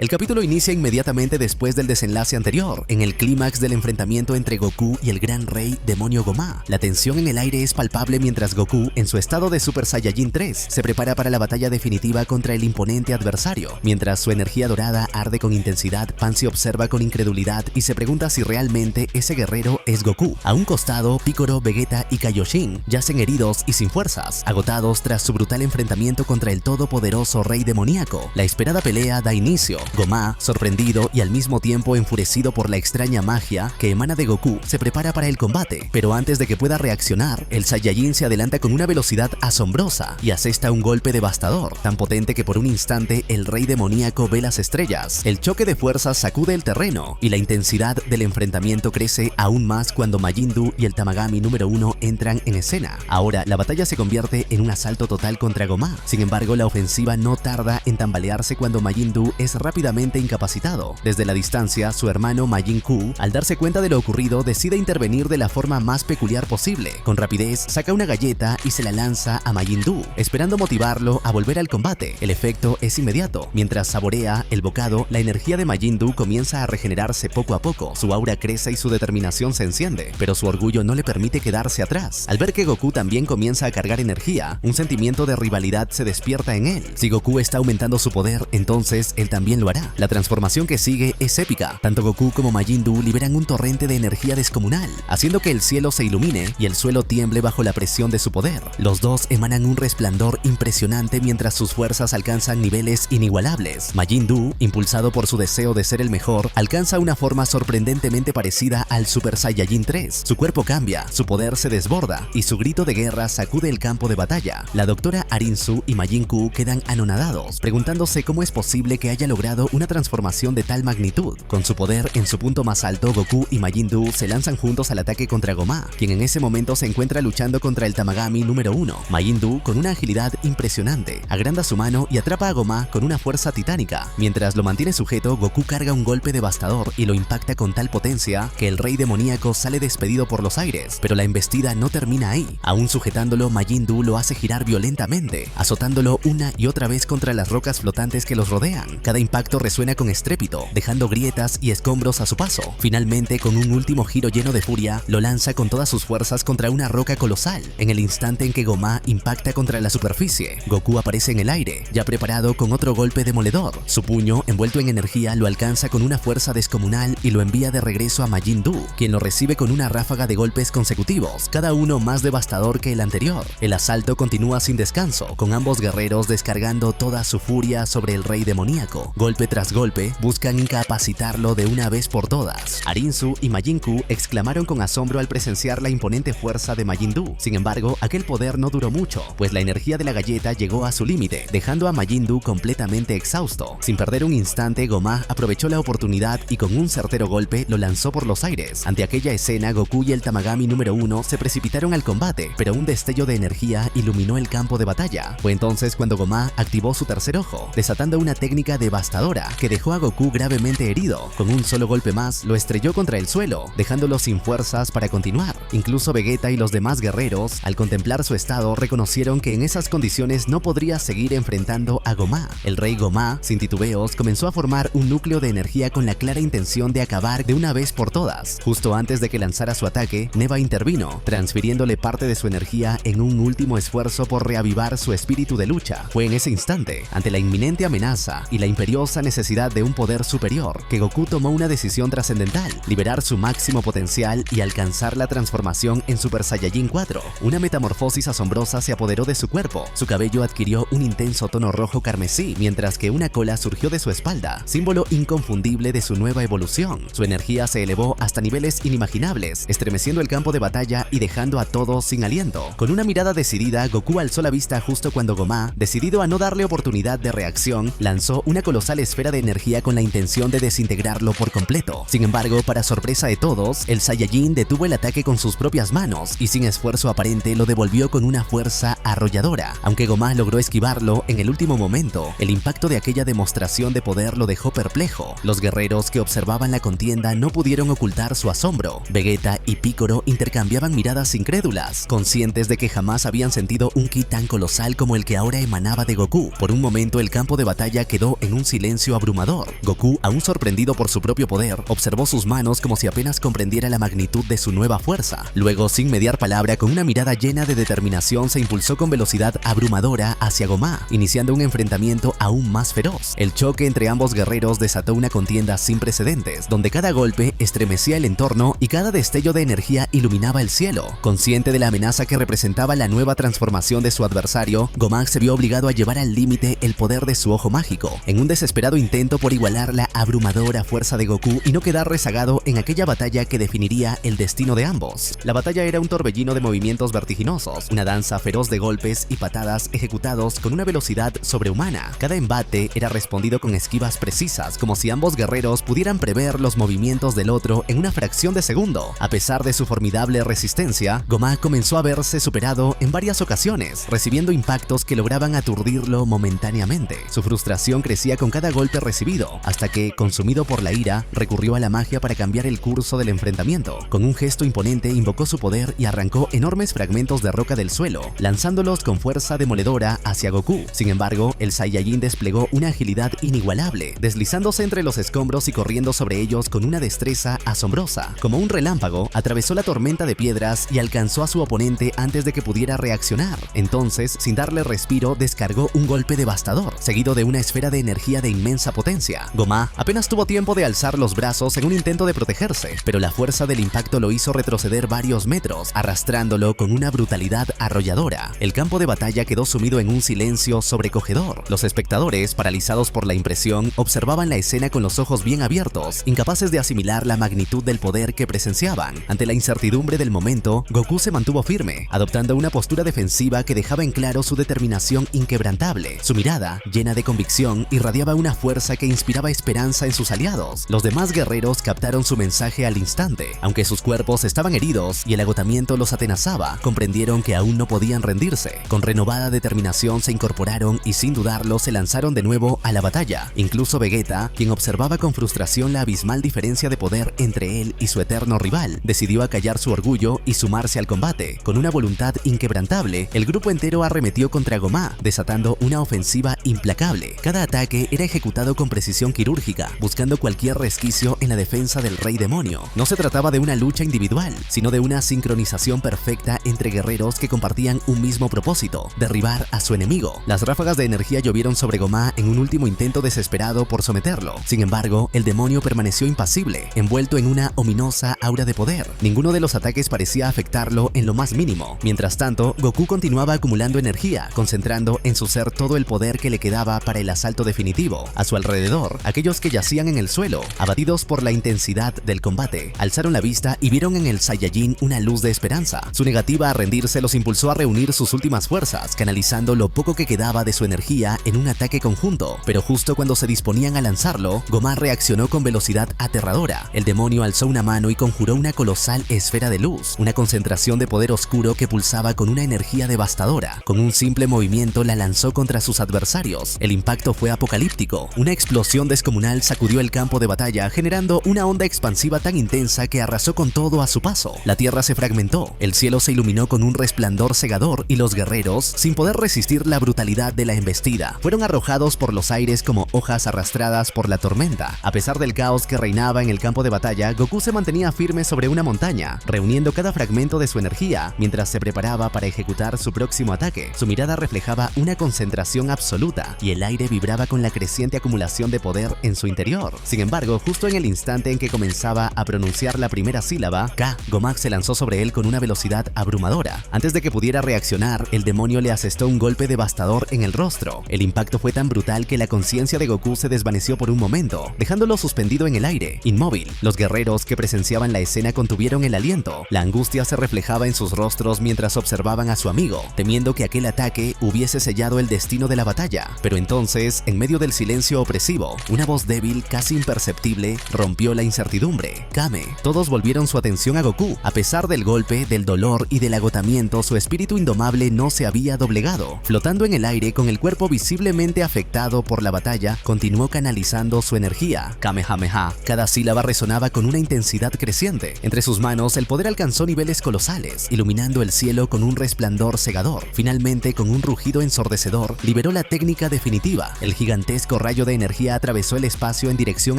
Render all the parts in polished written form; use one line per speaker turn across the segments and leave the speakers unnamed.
El capítulo inicia inmediatamente después del desenlace anterior, en el clímax del enfrentamiento entre Goku y el gran rey demonio Gomá. La tensión en el aire es palpable mientras Goku, en su estado de Super Saiyajin 3, se prepara para la batalla definitiva contra el imponente adversario. Mientras su energía dorada arde con intensidad, Pan se observa con incredulidad y se pregunta si realmente ese guerrero es Goku. A un costado, Piccolo, Vegeta y Kaioshin yacen heridos y sin fuerzas, agotados tras su brutal enfrentamiento contra el todopoderoso rey demoníaco. La esperada pelea da inicio. Gomá, sorprendido y al mismo tiempo enfurecido por la extraña magia que emana de Goku, se prepara para el combate, pero antes de que pueda reaccionar, el Saiyajin se adelanta con una velocidad asombrosa y asesta un golpe devastador, tan potente que por un instante el rey demoníaco ve las estrellas. El choque de fuerzas sacude el terreno y la intensidad del enfrentamiento crece aún más cuando Majin Buu y el Tamagami número 1 entran en escena. Ahora, la batalla se convierte en un asalto total contra Gomá. Sin embargo, la ofensiva no tarda en tambalearse cuando Majin Buu es rápidamente incapacitado. Desde la distancia, su hermano Majin Ku, al darse cuenta de lo ocurrido, decide intervenir de la forma más peculiar posible. Con rapidez, saca una galleta y se la lanza a Majin Buu, esperando motivarlo a volver al combate. El efecto es inmediato. Mientras saborea el bocado, la energía de Majin Buu comienza a regenerarse poco a poco. Su aura crece y su determinación se enciende, pero su orgullo no le permite quedarse atrás. Al ver que Goku también comienza a cargar energía, un sentimiento de rivalidad se despierta en él. Si Goku está aumentando su poder, entonces él también lo hará. La transformación que sigue es épica. Tanto Goku como Majin Buu liberan un torrente de energía descomunal, haciendo que el cielo se ilumine y el suelo tiemble bajo la presión de su poder. Los dos emanan un resplandor impresionante mientras sus fuerzas alcanzan niveles inigualables. Majin Buu, impulsado por su deseo de ser el mejor, alcanza una forma sorprendentemente parecida al Super Saiyajin 3. Su cuerpo cambia, su poder se desborda y su grito de guerra sacude el campo de batalla. La doctora Arinsu y Majin Ku quedan anonadados, preguntándose cómo es posible que haya logrado una transformación de tal magnitud. Con su poder en su punto más alto, Goku y Majin Buu se lanzan juntos al ataque contra Gomá, quien en ese momento se encuentra luchando contra el Tamagami número 1. Majin Buu, con una agilidad impresionante, agranda su mano y atrapa a Gomá con una fuerza titánica. Mientras lo mantiene sujeto, Goku carga un golpe devastador y lo impacta con tal potencia que el rey demoníaco sale despedido por los aires, pero la embestida no termina ahí. Aún sujetándolo, Majin Buu lo hace girar violentamente, azotándolo una y otra vez contra las rocas flotantes que los rodean. Cada impacto resuena con estrépito, dejando grietas y escombros a su paso. Finalmente, con un último giro lleno de furia, lo lanza con todas sus fuerzas contra una roca colosal. En el instante en que Gomá impacta contra la superficie, Goku aparece en el aire, ya preparado con otro golpe demoledor. Su puño, envuelto en energía, lo alcanza con una fuerza descomunal y lo envía de regreso a Majin Buu, quien lo recibe con una ráfaga de golpes consecutivos, cada uno más devastador que el anterior. El asalto continúa sin descanso, con ambos guerreros descargando toda su furia sobre el rey demoníaco. Golpe tras golpe, buscan incapacitarlo de una vez por todas. Arinsu y Majin Ku exclamaron con asombro al presenciar la imponente fuerza de Majin Buu. Sin embargo, aquel poder no duró mucho, pues la energía de la galleta llegó a su límite, dejando a Majin Buu completamente exhausto. Sin perder un instante, Gomá aprovechó la oportunidad y con un certero golpe lo lanzó por los aires. Ante aquella escena, Goku y el Tamagami número 1 se precipitaron al combate, pero un destello de energía iluminó el campo de batalla. Fue entonces cuando Gomá activó su tercer ojo, desatando una técnica devastadora que dejó a Goku gravemente herido. Con un solo golpe más, lo estrelló contra el suelo, dejándolo sin fuerzas para continuar. Incluso Vegeta y los demás guerreros, al contemplar su estado, reconocieron que en esas condiciones no podría seguir enfrentando a Gomá. El rey Gomá, sin titubeos, comenzó a formar un núcleo de energía con la clara intención de acabar de una vez por todas. Justo antes de que lanzara su ataque, Neva intervino, transfiriéndole parte de su energía en un último esfuerzo por reavivar su espíritu de lucha. Fue en ese instante, ante la inminente amenaza y la imperiosa necesidad de un poder superior, que Goku tomó una decisión trascendental: liberar su máximo potencial y alcanzar la transformación en Super Saiyajin 4. Una metamorfosis asombrosa se apoderó de su cuerpo. Su cabello adquirió un intenso tono rojo carmesí, mientras que una cola surgió de su espalda, símbolo inconfundible de su nueva evolución. Su energía se elevó hasta niveles inimaginables, estremeciendo el campo de batalla y dejando a todos sin aliento. Con una mirada decidida, Goku alzó la vista justo cuando Gomá, decidido a no darle oportunidad de reacción, lanzó una colosal esfera de energía con la intención de desintegrarlo por completo. Sin embargo, para sorpresa de todos, el Saiyajin detuvo el ataque con sus propias manos y sin esfuerzo aparente lo devolvió con una fuerza arrolladora. Aunque Gomá logró esquivarlo en el último momento, el impacto de aquella demostración de poder lo dejó perplejo. Los guerreros que observaban la contienda no pudieron ocultar su asombro. Vegeta y Piccolo intercambiaban miradas incrédulas, conscientes de que jamás habían sentido un ki tan colosal como el que ahora emanaba de Goku. Por un momento el campo de batalla quedó en un silencio silencio abrumador. Goku, aún sorprendido por su propio poder, observó sus manos como si apenas comprendiera la magnitud de su nueva fuerza. Luego, sin mediar palabra, con una mirada llena de determinación, se impulsó con velocidad abrumadora hacia Gomá, iniciando un enfrentamiento aún más feroz. El choque entre ambos guerreros desató una contienda sin precedentes, donde cada golpe estremecía el entorno y cada destello de energía iluminaba el cielo. Consciente de la amenaza que representaba la nueva transformación de su adversario, Gomá se vio obligado a llevar al límite el poder de su ojo mágico, en un desesperado intento por igualar la abrumadora fuerza de Goku y no quedar rezagado en aquella batalla que definiría el destino de ambos. La batalla era un torbellino de movimientos vertiginosos, una danza feroz de golpes y patadas ejecutados con una velocidad sobrehumana. Cada embate era respondido con esquivas precisas, como si ambos guerreros pudieran prever los movimientos del otro en una fracción de segundo. A pesar de su formidable resistencia, Gomá comenzó a verse superado en varias ocasiones, recibiendo impactos que lograban aturdirlo momentáneamente. Su frustración crecía con cada golpe recibido, hasta que, consumido por la ira, recurrió a la magia para cambiar el curso del enfrentamiento. Con un gesto imponente invocó su poder y arrancó enormes fragmentos de roca del suelo, lanzándolos con fuerza demoledora hacia Goku. Sin embargo, el Saiyajin desplegó una agilidad inigualable, deslizándose entre los escombros y corriendo sobre ellos con una destreza asombrosa. Como un relámpago, atravesó la tormenta de piedras y alcanzó a su oponente antes de que pudiera reaccionar. Entonces, sin darle respiro, descargó un golpe devastador, seguido de una esfera de energía de inmensa potencia. Gomá apenas tuvo tiempo de alzar los brazos en un intento de protegerse, pero la fuerza del impacto lo hizo retroceder varios metros, arrastrándolo con una brutalidad arrolladora. El campo de batalla quedó sumido en un silencio sobrecogedor. Los espectadores, paralizados por la impresión, observaban la escena con los ojos bien abiertos, incapaces de asimilar la magnitud del poder que presenciaban. Ante la incertidumbre del momento, Goku se mantuvo firme, adoptando una postura defensiva que dejaba en claro su determinación inquebrantable. Su mirada, llena de convicción, irradiaba una fuerza que inspiraba esperanza en sus aliados. Los demás guerreros captaron su mensaje al instante. Aunque sus cuerpos estaban heridos y el agotamiento los atenazaba, comprendieron que aún no podían rendirse. Con renovada determinación se incorporaron y sin dudarlo se lanzaron de nuevo a la batalla. Incluso Vegeta, quien observaba con frustración la abismal diferencia de poder entre él y su eterno rival, decidió acallar su orgullo y sumarse al combate. Con una voluntad inquebrantable, el grupo entero arremetió contra Gomá, desatando una ofensiva implacable. Cada ataque era ejecutado con precisión quirúrgica, buscando cualquier resquicio en la defensa del Rey Demonio. No se trataba de una lucha individual, sino de una sincronización perfecta entre guerreros que compartían un mismo propósito: derribar a su enemigo. Las ráfagas de energía llovieron sobre Gomá en un último intento desesperado por someterlo. Sin embargo, el demonio permaneció impasible, envuelto en una ominosa aura de poder. Ninguno de los ataques parecía afectarlo en lo más mínimo. Mientras tanto, Goku continuaba acumulando energía, concentrando en su ser todo el poder que le quedaba para el asalto definitivo. A su alrededor, aquellos que yacían en el suelo, abatidos por la intensidad del combate, alzaron la vista y vieron en el Saiyajin una luz de esperanza. Su negativa a rendirse los impulsó a reunir sus últimas fuerzas, canalizando lo poco que quedaba de su energía en un ataque conjunto. Pero justo cuando se disponían a lanzarlo, Gomá reaccionó con velocidad aterradora. El demonio alzó una mano y conjuró una colosal esfera de luz, una concentración de poder oscuro que pulsaba con una energía devastadora. Con un simple movimiento la lanzó contra sus adversarios. El impacto fue apocalíptico. Una explosión descomunal sacudió el campo de batalla, generando una onda expansiva tan intensa que arrasó con todo a su paso. La tierra se fragmentó, el cielo se iluminó con un resplandor cegador y los guerreros, sin poder resistir la brutalidad de la embestida, fueron arrojados por los aires como hojas arrastradas por la tormenta. A pesar del caos que reinaba en el campo de batalla, Goku se mantenía firme sobre una montaña, reuniendo cada fragmento de su energía mientras se preparaba para ejecutar su próximo ataque. Su mirada reflejaba una concentración absoluta y el aire vibraba con la creciente acumulación de poder en su interior. Sin embargo, justo en el instante en que comenzaba a pronunciar la primera sílaba, K, Gomá se lanzó sobre él con una velocidad abrumadora. Antes de que pudiera reaccionar, el demonio le asestó un golpe devastador en el rostro. El impacto fue tan brutal que la conciencia de Goku se desvaneció por un momento, dejándolo suspendido en el aire, inmóvil. Los guerreros que presenciaban la escena contuvieron el aliento. La angustia se reflejaba en sus rostros mientras observaban a su amigo, temiendo que aquel ataque hubiese sellado el destino de la batalla. Pero entonces, en medio del silencio opresivo, una voz débil, casi imperceptible, rompió la incertidumbre. Kame. Todos volvieron su atención a Goku. A pesar del golpe, del dolor y del agotamiento, su espíritu indomable no se había doblegado. Flotando en el aire con el cuerpo visiblemente afectado por la batalla, continuó canalizando su energía. Kamehameha. Cada sílaba resonaba con una intensidad creciente. Entre sus manos, el poder alcanzó niveles colosales, iluminando el cielo con un resplandor cegador. Finalmente, con un rugido ensordecedor, liberó la técnica definitiva, el gigantesco gigantesco rayo de energía atravesó el espacio en dirección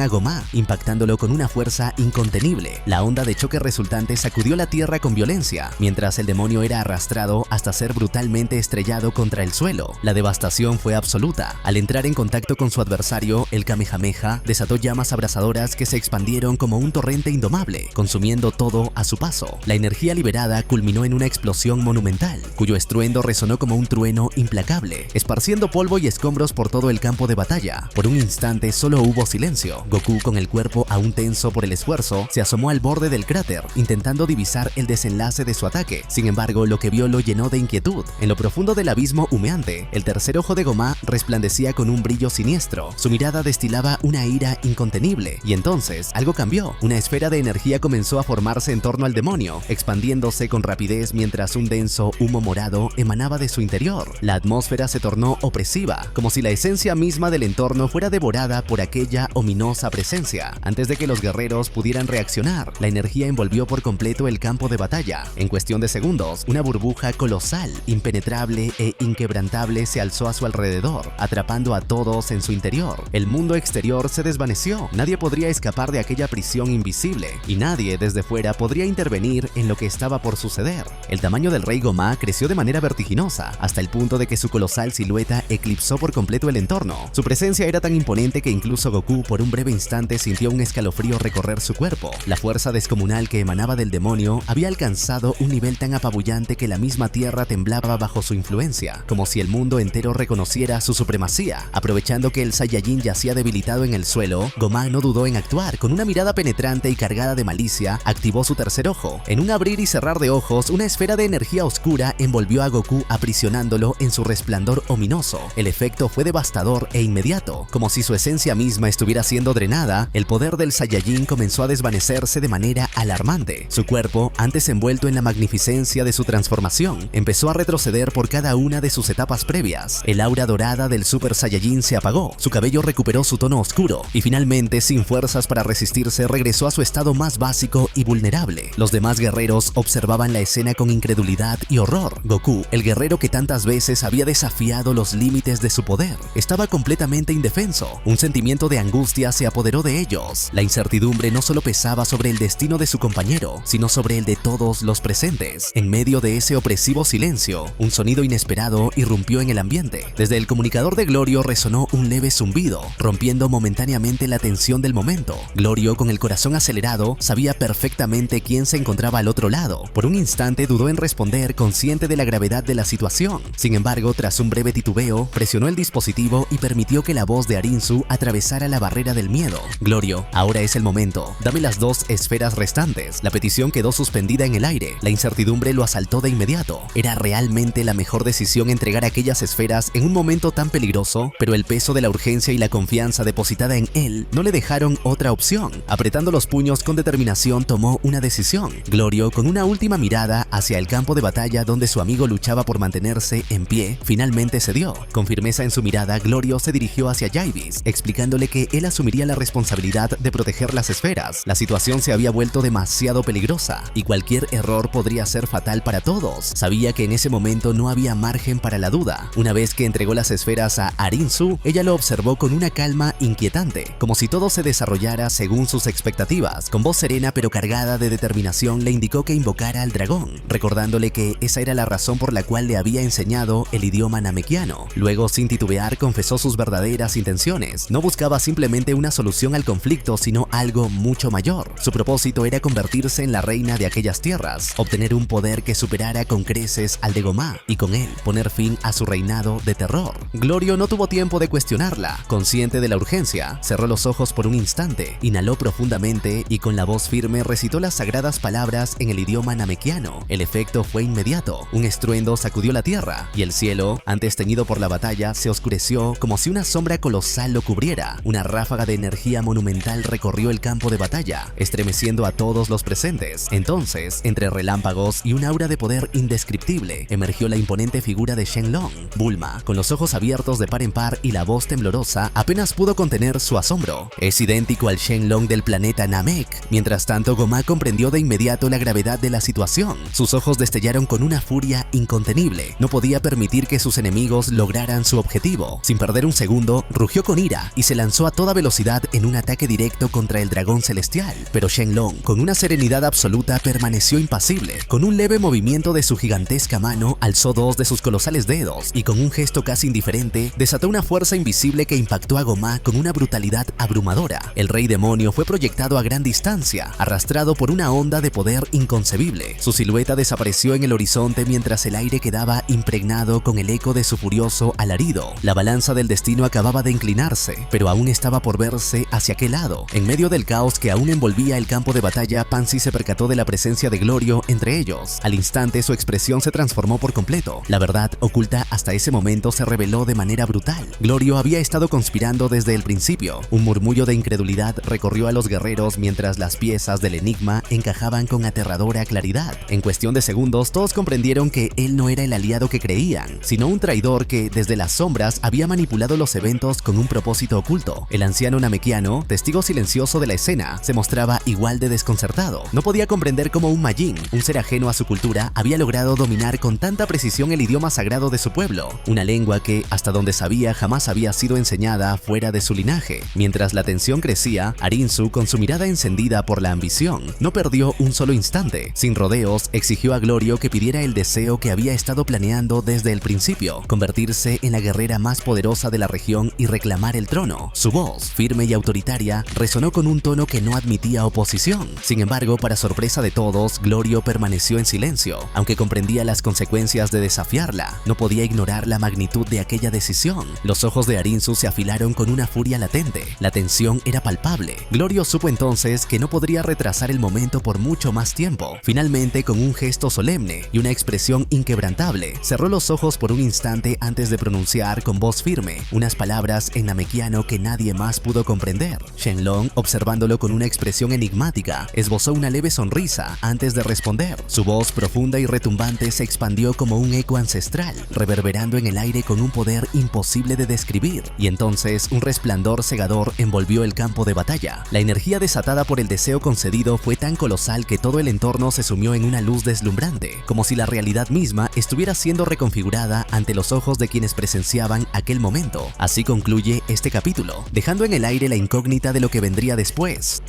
a Gomá, impactándolo con una fuerza incontenible. La onda de choque resultante sacudió la tierra con violencia, mientras el demonio era arrastrado hasta ser brutalmente estrellado contra el suelo. La devastación fue absoluta. Al entrar en contacto con su adversario, el Kamehameha desató llamas abrasadoras que se expandieron como un torrente indomable, consumiendo todo a su paso. La energía liberada culminó en una explosión monumental, cuyo estruendo resonó como un trueno implacable, esparciendo polvo y escombros por todo el campo de batalla. Por un instante solo hubo silencio. Goku, con el cuerpo aún tenso por el esfuerzo, se asomó al borde del cráter, intentando divisar el desenlace de su ataque. Sin embargo, lo que vio lo llenó de inquietud. En lo profundo del abismo humeante, el tercer ojo de Gomá resplandecía con un brillo siniestro. Su mirada destilaba una ira incontenible, y entonces algo cambió. Una esfera de energía comenzó a formarse en torno al demonio, expandiéndose con rapidez mientras un denso humo morado emanaba de su interior. La atmósfera se tornó opresiva, como si la esencia misma del entorno fuera devorada por aquella ominosa presencia. Antes de que los guerreros pudieran reaccionar, la energía envolvió por completo el campo de batalla. En cuestión de segundos, una burbuja colosal, impenetrable e inquebrantable se alzó a su alrededor, atrapando a todos en su interior. El mundo exterior se desvaneció. Nadie podría escapar de aquella prisión invisible, y nadie desde fuera podría intervenir en lo que estaba por suceder. El tamaño del rey Gomá creció de manera vertiginosa, hasta el punto de que su colosal silueta eclipsó por completo el entorno. Su presencia era tan imponente que incluso Goku por un breve instante sintió un escalofrío recorrer su cuerpo. La fuerza descomunal que emanaba del demonio había alcanzado un nivel tan apabullante que la misma tierra temblaba bajo su influencia, como si el mundo entero reconociera su supremacía. Aprovechando que el Saiyajin yacía debilitado en el suelo, Gomá no dudó en actuar. Con una mirada penetrante y cargada de malicia, activó su tercer ojo. En un abrir y cerrar de ojos, una esfera de energía oscura envolvió a Goku, aprisionándolo en su resplandor ominoso. El efecto fue devastador e inmediato. Como si su esencia misma estuviera siendo drenada, el poder del Saiyajin comenzó a desvanecerse de manera alarmante. Su cuerpo, antes envuelto en la magnificencia de su transformación, empezó a retroceder por cada una de sus etapas previas. El aura dorada del Super Saiyajin se apagó, su cabello recuperó su tono oscuro, y finalmente, sin fuerzas para resistirse, regresó a su estado más básico y vulnerable. Los demás guerreros observaban la escena con incredulidad y horror. Goku, el guerrero que tantas veces había desafiado los límites de su poder, estaba completamente indefenso. Un sentimiento de angustia se apoderó de ellos. La incertidumbre no solo pesaba sobre el destino de su compañero, sino sobre el de todos los presentes. En medio de ese opresivo silencio, un sonido inesperado irrumpió en el ambiente. Desde el comunicador de Glorio resonó un leve zumbido, rompiendo momentáneamente la tensión del momento. Glorio, con el corazón acelerado, sabía perfectamente quién se encontraba al otro lado. Por un instante dudó en responder, consciente de la gravedad de la situación. Sin embargo, tras un breve titubeo, presionó el dispositivo y permitió que la voz de Arinzu atravesara la barrera del miedo. Glorio, ahora es el momento. Dame las 2 esferas restantes. La petición quedó suspendida en el aire. La incertidumbre lo asaltó de inmediato. Era realmente la mejor decisión entregar aquellas esferas en un momento tan peligroso, pero el peso de la urgencia y la confianza depositada en él no le dejaron otra opción. Apretando los puños con determinación, tomó una decisión. Glorio, con una última mirada hacia el campo de batalla donde su amigo luchaba por mantenerse en pie, finalmente cedió. Con firmeza en su mirada, Glorio se dirigió hacia Jaivis, explicándole que él asumiría la responsabilidad de proteger las esferas. La situación se había vuelto demasiado peligrosa, y cualquier error podría ser fatal para todos. Sabía que en ese momento no había margen para la duda. Una vez que entregó las esferas a Arinzu, ella lo observó con una calma inquietante, como si todo se desarrollara según sus expectativas. Con voz serena pero cargada de determinación, le indicó que invocara al dragón, recordándole que esa era la razón por la cual le había enseñado el idioma namekiano. Luego, sin titubear, confesó sus verdaderas intenciones. No buscaba simplemente una solución al conflicto, sino algo mucho mayor. Su propósito era convertirse en la reina de aquellas tierras, obtener un poder que superara con creces al de Gomá, y con él poner fin a su reinado de terror. Glorio no tuvo tiempo de cuestionarla. Consciente de la urgencia, cerró los ojos por un instante, inhaló profundamente y con la voz firme recitó las sagradas palabras en el idioma namekiano. El efecto fue inmediato. Un estruendo sacudió la tierra, y el cielo, antes teñido por la batalla, se oscureció como si una sombra colosal lo cubriera. Una ráfaga de energía monumental recorrió el campo de batalla, estremeciendo a todos los presentes. Entonces, entre relámpagos y un aura de poder indescriptible, emergió la imponente figura de Shenlong. Bulma, con los ojos abiertos de par en par y la voz temblorosa, apenas pudo contener su asombro. Es idéntico al Shenlong del planeta Namek. Mientras tanto, Gomá comprendió de inmediato la gravedad de la situación. Sus ojos destellaron con una furia incontenible. No podía permitir que sus enemigos lograran su objetivo. Sin perder un segundo, segundo, rugió con ira y se lanzó a toda velocidad en un ataque directo contra el dragón celestial, pero Shenlong, con una serenidad absoluta, permaneció impasible. Con un leve movimiento de su gigantesca mano, alzó dos de sus colosales dedos y con un gesto casi indiferente, desató una fuerza invisible que impactó a Goma con una brutalidad abrumadora. El rey demonio fue proyectado a gran distancia, arrastrado por una onda de poder inconcebible. Su silueta desapareció en el horizonte mientras el aire quedaba impregnado con el eco de su furioso alarido. La balanza del destino acababa de inclinarse, pero aún estaba por verse hacia aquel lado. En medio del caos que aún envolvía el campo de batalla, Pansy se percató de la presencia de Glorio entre ellos. Al instante su expresión se transformó por completo. La verdad oculta hasta ese momento se reveló de manera brutal. Glorio había estado conspirando desde el principio. Un murmullo de incredulidad recorrió a los guerreros mientras las piezas del enigma encajaban con aterradora claridad. En cuestión de segundos todos comprendieron que él no era el aliado que creían, sino un traidor que desde las sombras había manipulado los eventos con un propósito oculto. El anciano namekiano, testigo silencioso de la escena, se mostraba igual de desconcertado. No podía comprender cómo un Majin, un ser ajeno a su cultura, había logrado dominar con tanta precisión el idioma sagrado de su pueblo, una lengua que, hasta donde sabía, jamás había sido enseñada fuera de su linaje. Mientras la tensión crecía, Arinzu, con su mirada encendida por la ambición, no perdió un solo instante. Sin rodeos, exigió a Glorio que pidiera el deseo que había estado planeando desde el principio: convertirse en la guerrera más poderosa de la región y reclamar el trono. Su voz, firme y autoritaria, resonó con un tono que no admitía oposición. Sin embargo, para sorpresa de todos, Glorio permaneció en silencio. Aunque comprendía las consecuencias de desafiarla, no podía ignorar la magnitud de aquella decisión. Los ojos de Arinzu se afilaron con una furia latente. La tensión era palpable. Glorio supo entonces que no podría retrasar el momento por mucho más tiempo. Finalmente, con un gesto solemne y una expresión inquebrantable, cerró los ojos por un instante antes de pronunciar con voz firme unas palabras en namekiano que nadie más pudo comprender. Shenlong, observándolo con una expresión enigmática, esbozó una leve sonrisa antes de responder. Su voz profunda y retumbante se expandió como un eco ancestral, reverberando en el aire con un poder imposible de describir. Y entonces un resplandor cegador envolvió el campo de batalla. La energía desatada por el deseo concedido fue tan colosal que todo el entorno se sumió en una luz deslumbrante, como si la realidad misma estuviera siendo reconfigurada ante los ojos de quienes presenciaban aquel momento. Así concluye este capítulo, dejando en el aire la incógnita de lo que vendría después.